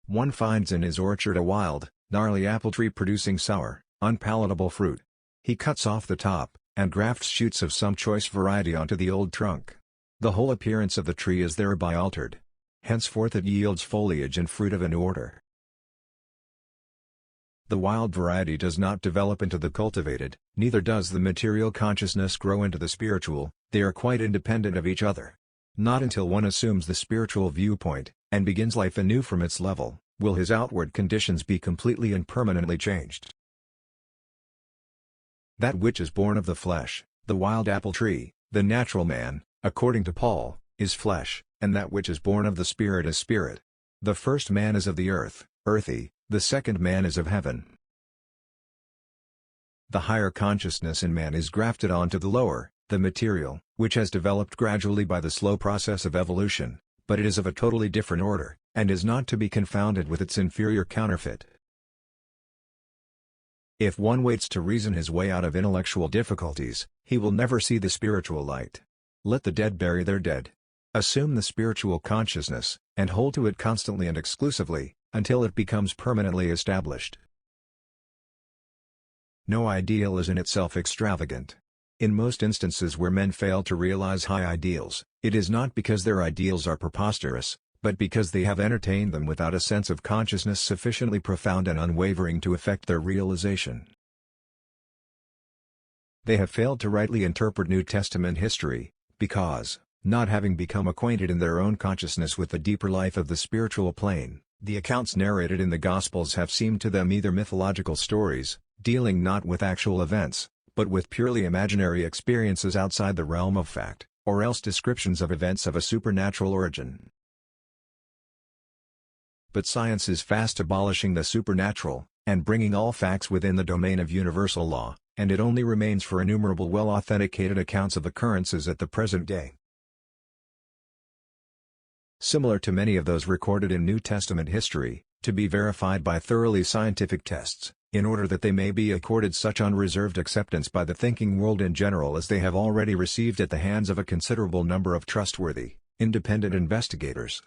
One finds in his orchard a wild, gnarly apple tree producing sour, unpalatable fruit. He cuts off the top, and grafts shoots of some choice variety onto the old trunk. The whole appearance of the tree is thereby altered. Henceforth it yields foliage and fruit of a new order. The wild variety does not develop into the cultivated, neither does the material consciousness grow into the spiritual. They are quite independent of each other. Not until one assumes the spiritual viewpoint, and begins life anew from its level, will his outward conditions be completely and permanently changed. That which is born of the flesh, the wild apple tree, the natural man, according to Paul, is flesh, and that which is born of the Spirit is spirit. The first man is of the earth, earthy, the second man is of heaven. The higher consciousness in man is grafted onto the lower, the material, which has developed gradually by the slow process of evolution, but it is of a totally different order, and is not to be confounded with its inferior counterfeit. If one waits to reason his way out of intellectual difficulties, he will never see the spiritual light. Let the dead bury their dead. Assume the spiritual consciousness, and hold to it constantly and exclusively, until it becomes permanently established. No ideal is in itself extravagant. In most instances where men fail to realize high ideals, it is not because their ideals are preposterous, but because they have entertained them without a sense of consciousness sufficiently profound and unwavering to effect their realization. They have failed to rightly interpret New Testament history, because, not having become acquainted in their own consciousness with the deeper life of the spiritual plane, the accounts narrated in the Gospels have seemed to them either mythological stories, dealing not with actual events, but with purely imaginary experiences outside the realm of fact, or else descriptions of events of a supernatural origin. But science is fast abolishing the supernatural, and bringing all facts within the domain of universal law, and it only remains for innumerable well-authenticated accounts of occurrences at the present day, similar to many of those recorded in New Testament history, to be verified by thoroughly scientific tests, in order that they may be accorded such unreserved acceptance by the thinking world in general as they have already received at the hands of a considerable number of trustworthy, independent investigators.